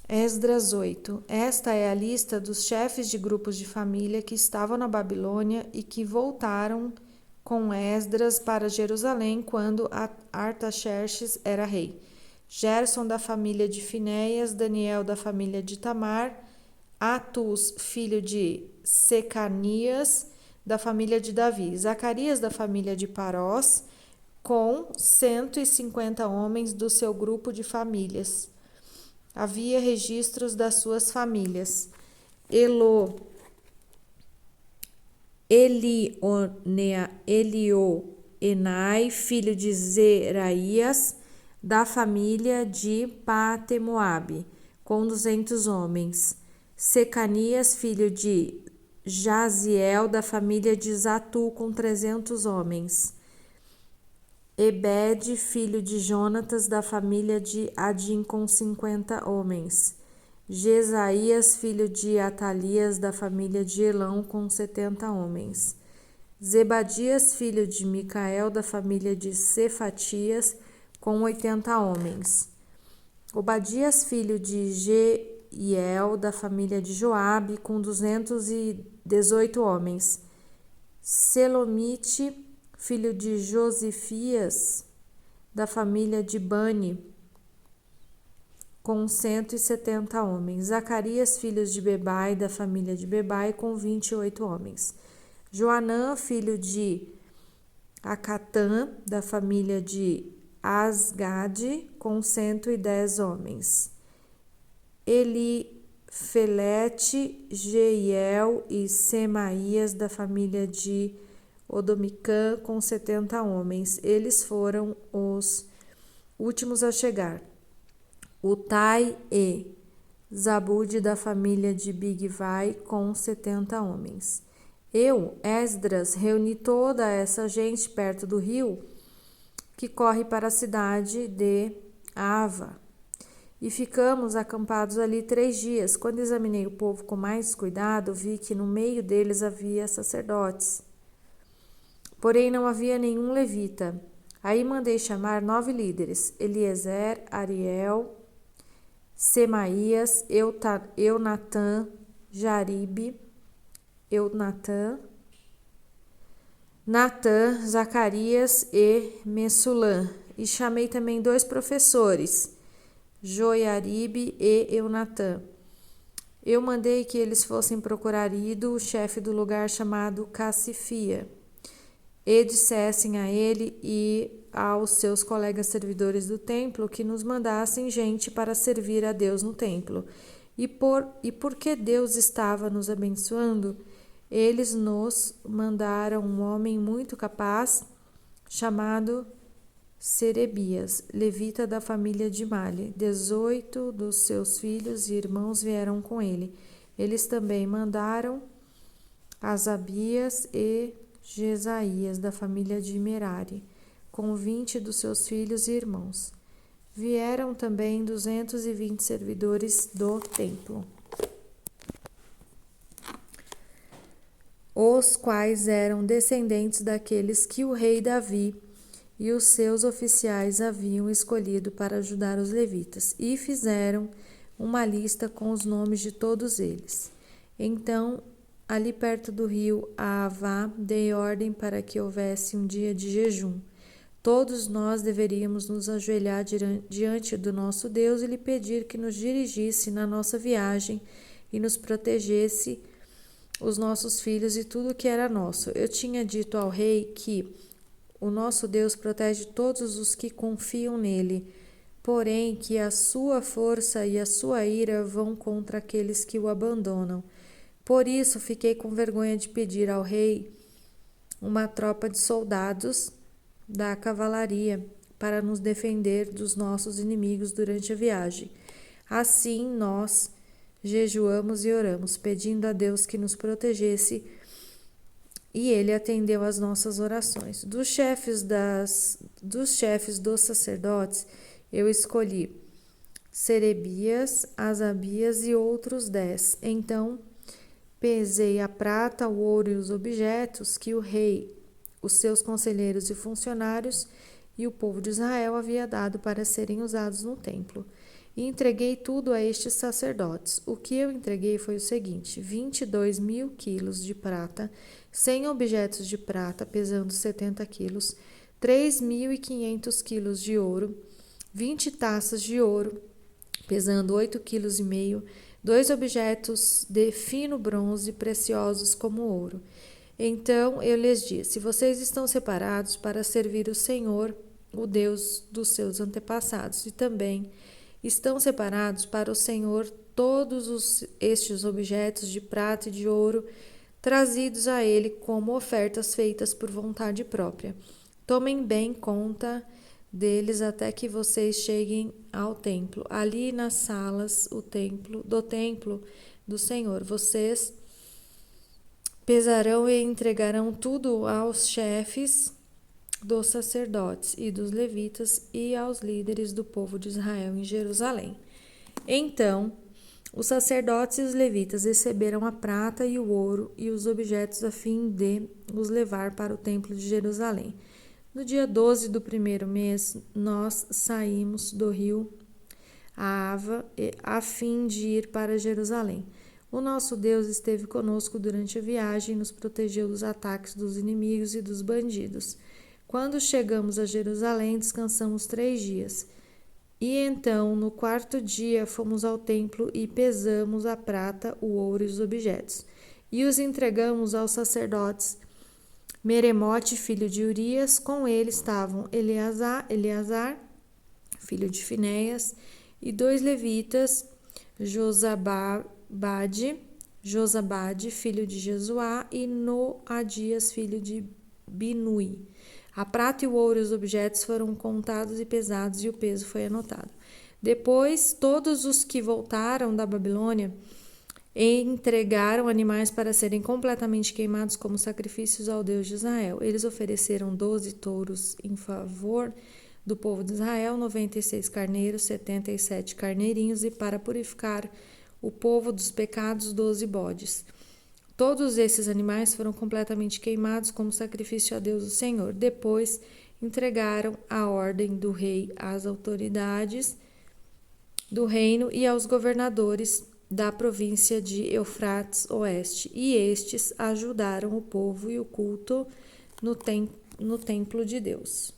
Esdras 8. Esta é a lista dos chefes de grupos de família que estavam na Babilônia e que voltaram com Esdras para Jerusalém quando Artaxerxes era rei. Gerson da família de Finéias, Daniel da família de Tamar, Atus, filho de Secanias, da família de Davi, Zacarias da família de Parós, com 150 homens do seu grupo de famílias. Havia registros das suas famílias. Elioenai, filho de Zeraías, da família de Patemoabe, com 200 homens. Secanias, filho de Jaziel, da família de Zatu, com 300 homens. Ebed, filho de Jonatas, da família de Adim, com 50 homens. Jesaías, filho de Atalias, da família de Elão, com 70 homens. Zebadias, filho de Micael, da família de Cefatias, com 80 homens. Obadias, filho de Jeiel, da família de Joabe, com 218 homens. Selomite, filho de Josifias, da família de Bani, com 170 homens. Zacarias, filho de Bebai, da família de Bebai, com 28 homens. Joanã, filho de Acatã, da família de Asgade, com 110 homens. Elifelete, Jeiel e Semaías, da família de Odomicã, com 70 homens. Eles foram os últimos a chegar. Utai e Zabude, da família de Bigvai, com 70 homens. Eu, Esdras, reuni toda essa gente perto do rio que corre para a cidade de Ava. E ficamos acampados ali 3 dias. Quando examinei o povo com mais cuidado, vi que no meio deles havia sacerdotes. Porém, não havia nenhum levita. Aí mandei chamar 9 líderes: Eliezer, Ariel, Semaías, Eunatã, Jaribe, Natã, Zacarias e Messulã. E chamei também 2 professores, Joiaribe e Eunatã. Eu mandei que eles fossem procurar Ido, o chefe do lugar chamado Cassifia, e dissessem a ele e aos seus colegas servidores do templo que nos mandassem gente para servir a Deus no templo. E porque Deus estava nos abençoando, eles nos mandaram um homem muito capaz, chamado Serebias, levita da família de Mali. 18 dos seus filhos e irmãos vieram com ele. Eles também mandaram Asabias e Jesaías, da família de Merari, com 20 dos seus filhos e irmãos. Vieram também 220 servidores do templo, os quais eram descendentes daqueles que o rei Davi e os seus oficiais haviam escolhido para ajudar os levitas, e fizeram uma lista com os nomes de todos eles. Então, ali perto do rio Aavá, dei ordem para que houvesse um dia de jejum. Todos nós deveríamos nos ajoelhar diante do nosso Deus e lhe pedir que nos dirigisse na nossa viagem e nos protegesse, os nossos filhos e tudo que era nosso. Eu tinha dito ao rei que o nosso Deus protege todos os que confiam nele, porém que a sua força e a sua ira vão contra aqueles que o abandonam. Por isso fiquei com vergonha de pedir ao rei uma tropa de soldados da cavalaria para nos defender dos nossos inimigos durante a viagem. Assim nós jejuamos e oramos, pedindo a Deus que nos protegesse, e ele atendeu às nossas orações. Dos chefes dos sacerdotes, eu escolhi Serebias, Asabias e outros 10. Então pesei a prata, o ouro e os objetos que o rei, os seus conselheiros e funcionários e o povo de Israel havia dado para serem usados no templo. e entreguei tudo a estes sacerdotes. O que eu entreguei foi o seguinte: 22.000 quilos de prata, 100 objetos de prata, pesando 70 quilos, 3.500 quilos de ouro, 20 taças de ouro, pesando 8,5 quilos, 2 objetos de fino bronze, preciosos como ouro. Então eu lhes disse: vocês estão separados para servir o Senhor, o Deus dos seus antepassados, e também estão separados para o Senhor todos estes objetos de prata e de ouro, trazidos a ele como ofertas feitas por vontade própria. Tomem bem conta deles até que vocês cheguem ao templo. Ali nas salas do templo do Senhor, vocês pesarão e entregarão tudo aos chefes dos sacerdotes e dos levitas e aos líderes do povo de Israel em Jerusalém. Então, os sacerdotes e os levitas receberam a prata e o ouro e os objetos a fim de os levar para o templo de Jerusalém. No dia 12 do primeiro mês, nós saímos do rio Ava a fim de ir para Jerusalém. O nosso Deus esteve conosco durante a viagem e nos protegeu dos ataques dos inimigos e dos bandidos. Quando chegamos a Jerusalém, descansamos 3 dias. E então, no 4º dia, fomos ao templo e pesamos a prata, o ouro e os objetos. E os entregamos aos sacerdotes Meremote, filho de Urias. Com ele estavam Eleazar, filho de Finéias, e 2 levitas, Josabade, filho de Jesuá, e Noadias, filho de Binui. A prata e o ouro e os objetos foram contados e pesados, e o peso foi anotado. Depois, todos os que voltaram da Babilônia entregaram animais para serem completamente queimados como sacrifícios ao Deus de Israel. Eles ofereceram 12 touros em favor do povo de Israel, 96 carneiros, 77 carneirinhos e, para purificar o povo dos pecados, 12 bodes. Todos esses animais foram completamente queimados como sacrifício a Deus, o Senhor. Depois entregaram a ordem do rei às autoridades do reino e aos governadores da província de Eufrates Oeste, e estes ajudaram o povo e o culto no templo de Deus.